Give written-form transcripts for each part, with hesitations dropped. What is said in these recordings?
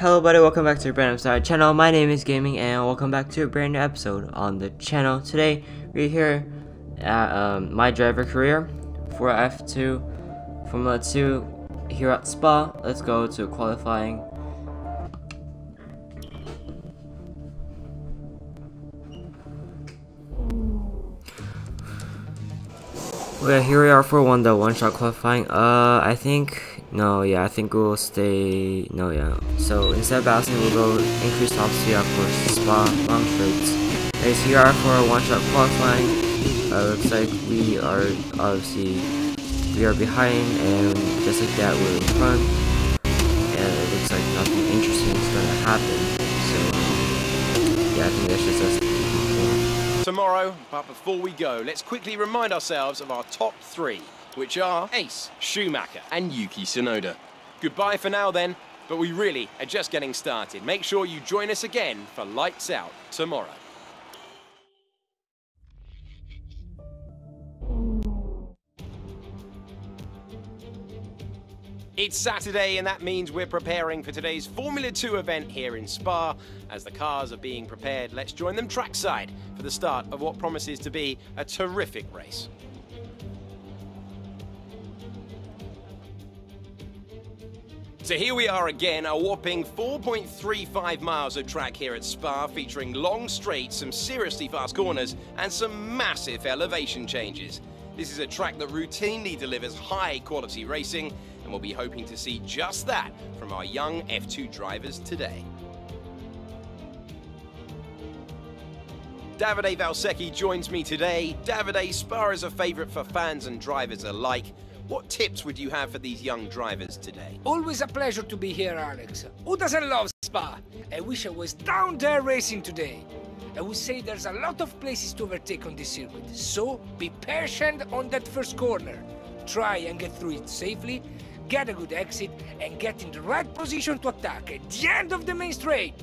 Hello buddy, welcome back to the brand new channel. My name is Gaming and welcome back to a brand new episode on the channel. Today we're here at my driver career for F2 Formula 2 here at Spa. Let's go to qualifying. Okay, here we are for the one-shot qualifying. I think we'll stay. So instead of balancing, we'll go increase top speed, of course, Spa, long straights. Anyways, here we are for a one-shot qualifying. Looks like we are behind, and just like that, we're in front. And it looks like nothing interesting is gonna happen. So yeah, I think that's just us. Tomorrow, but before we go, let's quickly remind ourselves of our top three, which are Ace, Schumacher, and Yuki Tsunoda. Goodbye for now then, but we really are just getting started. Make sure you join us again for Lights Out tomorrow. It's Saturday, and that means we're preparing for today's Formula 2 event here in Spa. As the cars are being prepared, let's join them trackside for the start of what promises to be a terrific race. So here we are again, a whopping 4.35 miles of track here at Spa, featuring long straights, some seriously fast corners, and some massive elevation changes. This is a track that routinely delivers high-quality racing, and we'll be hoping to see just that from our young F2 drivers today. Davide Valsecchi joins me today. Davide, Spa is a favourite for fans and drivers alike. What tips would you have for these young drivers today? Always a pleasure to be here, Alex. Who doesn't love Spa? I wish I was down there racing today. I would say there's a lot of places to overtake on this circuit, so be patient on that first corner. Try and get through it safely, get a good exit, and get in the right position to attack at the end of the main straight.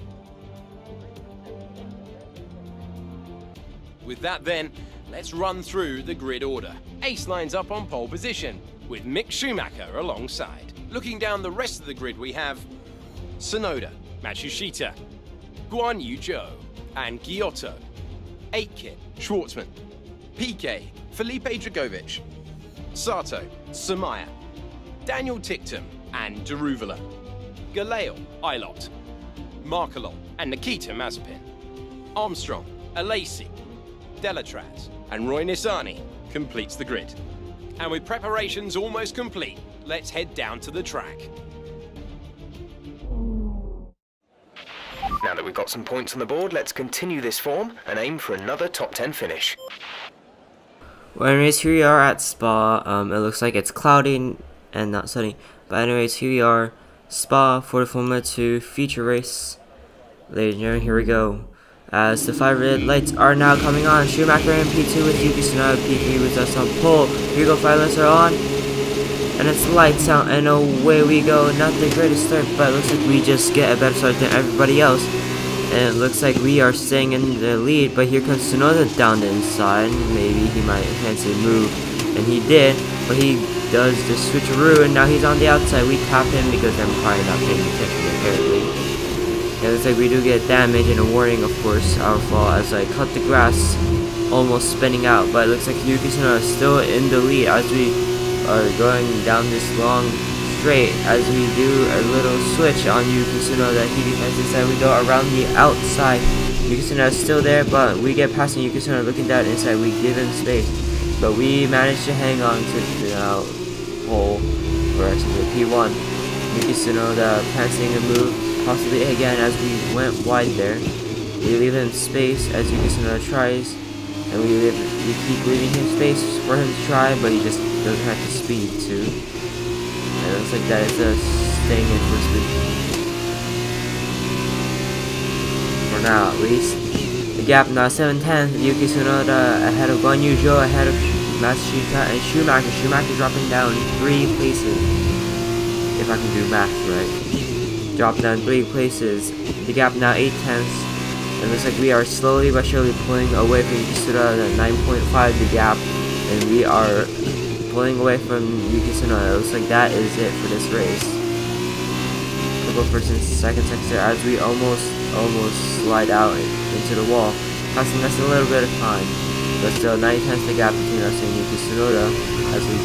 With that then, let's run through the grid order. Ace lines up on pole position, with Mick Schumacher alongside. Looking down the rest of the grid, we have Tsunoda, Matsushita, Guan Yu Zhou, and Giotto, Aitken, Schwartzman, Piquet, Felipe Dragovic, Sato, Samaya, Daniel Ticktum, and Daruvala, Galeo, Ilott, Markelot, and Nikita Mazepin, Armstrong, Alesi, Delatraz, and Roy Nissany completes the grid. And with preparations almost complete, let's head down to the track. Now that we've got some points on the board, let's continue this form and aim for another top 10 finish. Well, anyways, here we are at Spa. It looks like it's cloudy and not sunny. But anyways, here we are, Spa for the Formula 2 feature race. Ladies and gentlemen, here we go. As the 5 red lights are now coming on, Schumacher in P2 with Yuki Tsunoda, P3 with us on pole. Here we go, 5 lights are on. And it's lights out and away we go. Not the greatest start, but it looks like we just get a better start than everybody else. And it looks like we are staying in the lead, but here comes Tsunoda down the inside. Maybe he might fancy a move, and he did, but he does the switcheroo, and now he's on the outside. We tap him because I'm probably not paying attention apparently. It looks like we do get damage and a warning, of course, our fault, as I cut the grass, almost spinning out. But it looks like Yuki Tsunoda is still in the lead as we are going down this long straight, as we do a little switch on Yuki Tsunoda. He decides inside, we go around the outside. Yuki Tsunoda is still there, but we get past Yuki Tsunoda looking down inside. We give him space, but we managed to hang on to the pole for us to the P1. Yuki Tsunoda passing a move, possibly again as we went wide there. We leave him space as Yuki Tsunoda tries, and we keep leaving him space for him to try, but he just doesn't have the speed to. And it looks like that is us staying in for speed. For now, at least. The gap now 7/10. Yuki Tsunoda ahead of Guan Yu Zhou, ahead of Matsushita and Schumacher. Schumacher dropping down 3 places. If I can do math right. Drop down 3 places. The gap now 8/10. And looks like we are slowly but surely pulling away from Yuki Tsunoda at 9.5 the gap. And we are pulling away from Yuki Tsunoda. It looks like that is it for this race. go first and second sector as we almost slide out into the wall, costing us a little bit of time. But still, 9 times the gap between us and Yuki Tsunoda as we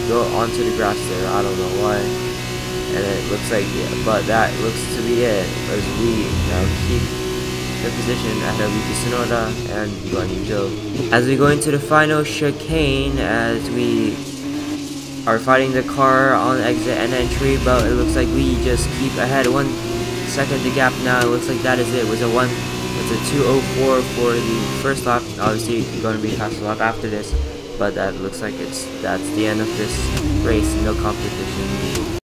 go onto the grass there. I don't know why. And it looks like, yeah, but that looks to be it, as we now keep the position ahead of Yuki Tsunoda and Guan Yu Zhou. As we go into the final chicane, as we are fighting the car on exit and entry, but it looks like we just keep ahead 1 second the gap now. It looks like that is it. It's a 2:04 for the first lap. Obviously going to be faster lap after this, but that looks like that's the end of this race. No competition.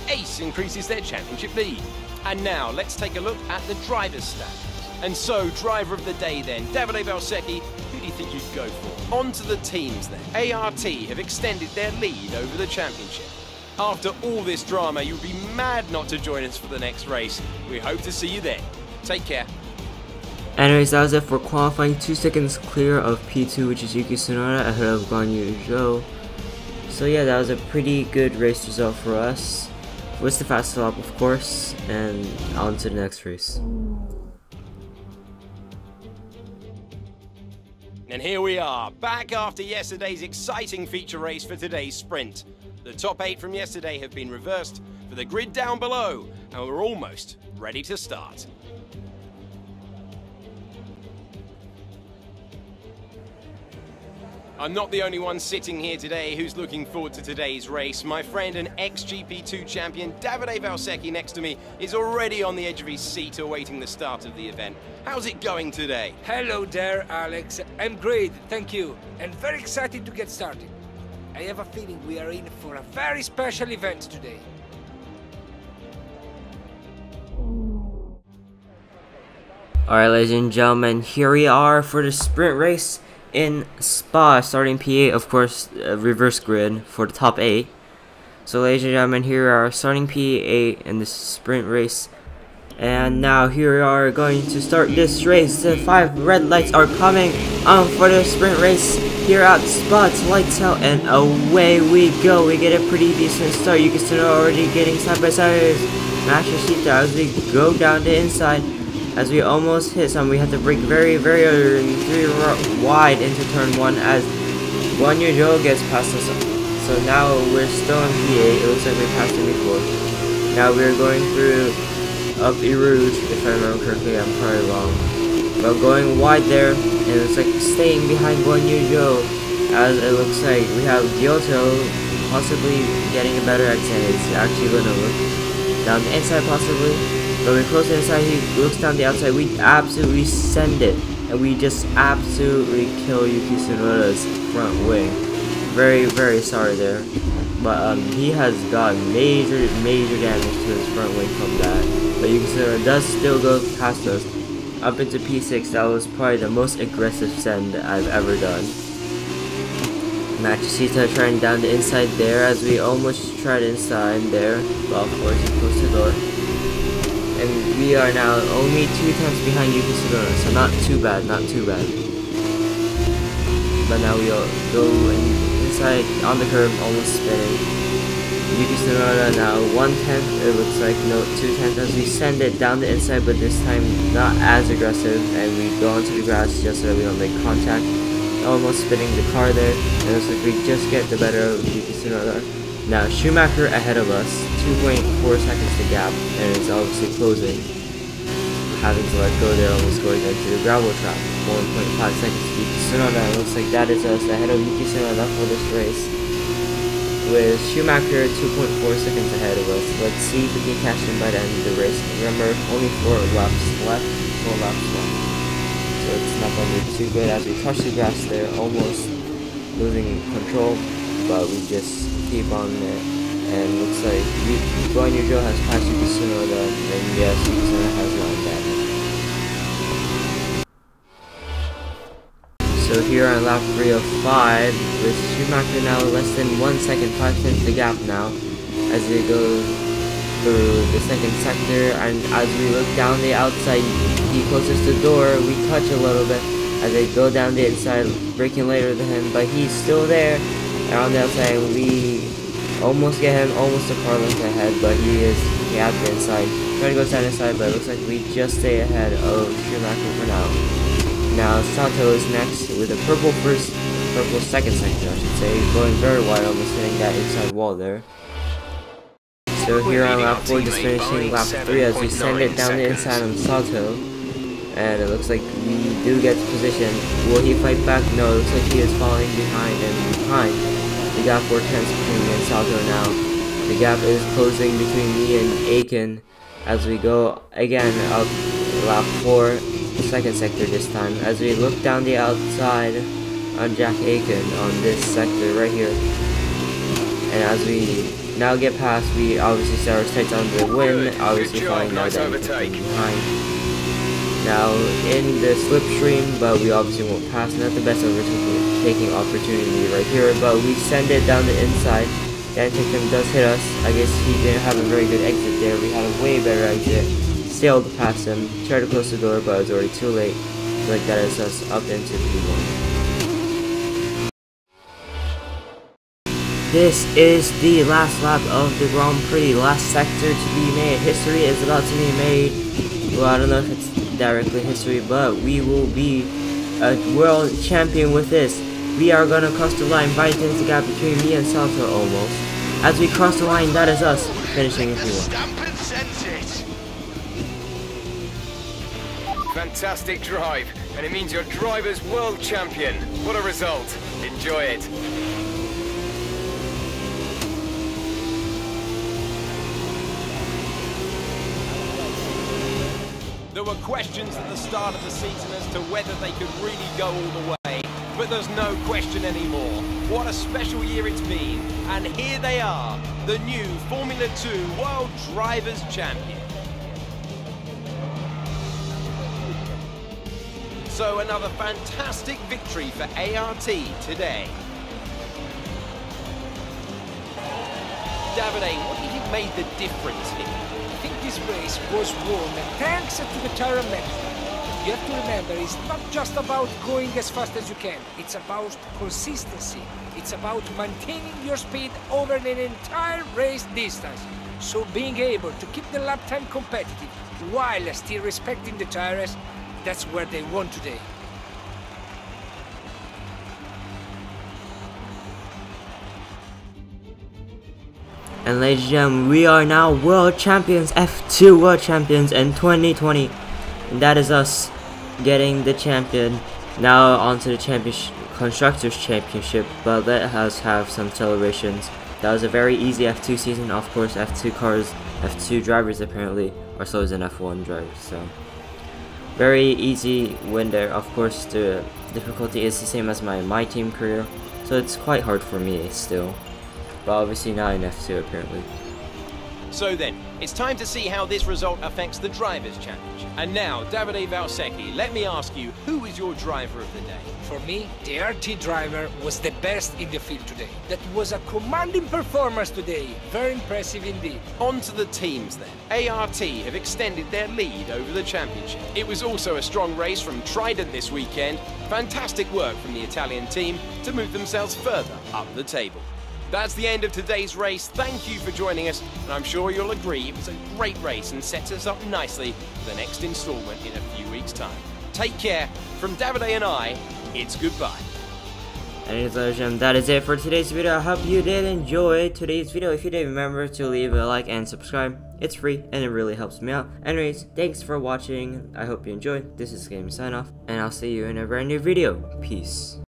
Ace increases their championship lead. And now let's take a look at the driver's stats. And so, driver of the day then, Davide Valsecchi, who do you think you'd go for? On to the teams then. ART have extended their lead over the championship. After all this drama, you'd be mad not to join us for the next race. We hope to see you then. Take care. Anyways, that was it for qualifying. 2 seconds clear of P2, which is Yuki Tsunoda ahead of Guan Yu Zhou. So yeah, that was a pretty good race result for us. With the fast lap, of course, and on to the next race. And here we are, back after yesterday's exciting feature race for today's sprint. The top 8 from yesterday have been reversed for the grid down below, and we're almost ready to start. I'm not the only one sitting here today who's looking forward to today's race. My friend and ex-GP2 champion Davide Valsecchi next to me is already on the edge of his seat awaiting the start of the event. How's it going today? Hello there, Alex. I'm great, thank you, and very excited to get started. I have a feeling we are in for a very special event today. Alright, ladies and gentlemen, here we are for the sprint race in Spa, starting P8, of course, reverse grid for the top 8. So ladies and gentlemen, here we are starting P8 in this sprint race. And now here we are going to start this race. The 5 red lights are coming for the sprint race here at Spa. It's lights out and away we go. We get a pretty decent start. You can still already getting side by side. Match your seat as we go down the inside. As we almost hit some, we have to brake very early, 3 wide into turn 1 as Guan Yu Zhou gets past us. So now we're still in P8, it looks like we passed him before. Now we're going through up Rouge, if I remember correctly, I'm probably wrong. But going wide there, and it's like staying behind Guan Yu Zhou, as it looks like we have Giotto possibly getting a better exit. It's actually going to look down the inside possibly. But we close the inside, he looks down the outside, we absolutely send it. And we just absolutely kill Yuki Tsunoda's front wing. Very sorry there. But he has got major damage to his front wing from that. But Yuki Tsunoda does still go past us. Up into P6, that was probably the most aggressive send I've ever done. Matsushita trying down the inside there as we almost tried inside there. But of course he closed the door. And we are now only 2 times behind Yuki Tsunoda, so not too bad. But now we all go inside on the curb, almost spinning. Yuki Tsunoda now 1/10, it looks like, no, 2/10 as we send it down the inside, but this time not as aggressive, and we go onto the grass just so that we don't make contact. Almost spinning the car there, and it looks like we just get the better of Yuki Tsunoda. Now Schumacher ahead of us, 2.4 seconds to gap, and it's obviously closing. Having to let go there, almost going into the gravel trap. 1.5 seconds to Yuki Tsunoda. It looks like that is us ahead of Yuki Tsunoda for this race. With Schumacher 2.4 seconds ahead of us. Let's see if we can catch him by the end of the race. Remember, only 4 laps left, 4 laps left. So it's not going to be too good as we touch the grass there, almost losing control, but we just keep on there, and looks like Guan Yu Zhou has passed Yuki Tsunoda, and yes, Yuki Tsunoda has won that. So here on lap 305, with Schumacher now less than 1 second, 5 seconds the gap now, as they go through the second sector, and as we look down the outside, he closes the door, we touch a little bit as they go down the inside, braking later than him, but he's still there. And on the outside, we almost get him, almost a car length ahead, but he has the inside. Trying to go side to side, but it looks like we just stay ahead of Schumacher for now. Now Sato is next with a purple second sector, I should say, going very wide, almost hitting that inside wall there. So here on lap 4, just finishing lap 3 as we send it down the inside on Sato. And it looks like we do get to position. Will he fight back? No, it looks like he is falling behind and behind. The gap 4 tenths between me and Sato now. The gap is closing between me and Aiken as we go again up lap 4, second sector this time. As we look down the outside on Jack Aiken on this sector right here. And as we now get past, we obviously set our sights on the win, obviously falling now that behind. Now in the slipstream, but we obviously won't pass. Not the best overtaking opportunity right here, but we send it down the inside. That him does hit us. I guess he didn't have a very good exit there. We had a way better exit. Sailed past him, tried to close the door, but it was already too late. Like that is us up into P1. This is the last lap of the Grand Prix, last sector to be made. History is about to be made. Well, I don't know if it's directly history, but we will be a world champion with this. We are gonna cross the line, right into the gap between me and Sato almost. As we cross the line, that is us finishing in P1. Fantastic drive, and it means your driver's world champion. What a result. Enjoy it. There were questions at the start of the season as to whether they could really go all the way, but there's no question anymore. What a special year it's been, and here they are, the new Formula 2 World Drivers' Champion. So another fantastic victory for ART today. Davide, what do you think made the difference here? I think this race was won thanks to the tyre management. You have to remember, it's not just about going as fast as you can. It's about consistency. It's about maintaining your speed over an entire race distance. So being able to keep the lap time competitive while still respecting the tires, that's where they won today. And ladies and gentlemen, we are now world champions, F2 world champions in 2020. And that is us getting the champion. Now onto the Constructors Championship, but let us have some celebrations. That was a very easy F2 season. Of course, F2 cars, F2 drivers apparently are slower than F1 drivers, so very easy win there. Of course, the difficulty is the same as my team career, so it's quite hard for me still. But obviously not in F2 apparently. So then, it's time to see how this result affects the Drivers' Championship. And now, Davide Valsecchi, let me ask you, who is your driver of the day? For me, the RT driver was the best in the field today. That was a commanding performance today. Very impressive indeed. On to the teams then. ART have extended their lead over the championship. It was also a strong race from Trident this weekend. Fantastic work from the Italian team to move themselves further up the table. That's the end of today's race. Thank you for joining us, and I'm sure you'll agree it was a great race and sets us up nicely for the next instalment in a few weeks' time. Take care. From Davide and I, it's goodbye. And that is it for today's video. I hope you did enjoy today's video. If you did, remember to leave a like and subscribe. It's free and it really helps me out. Anyways, thanks for watching. I hope you enjoyed. This is Game Sign Off, and I'll see you in a brand new video. Peace.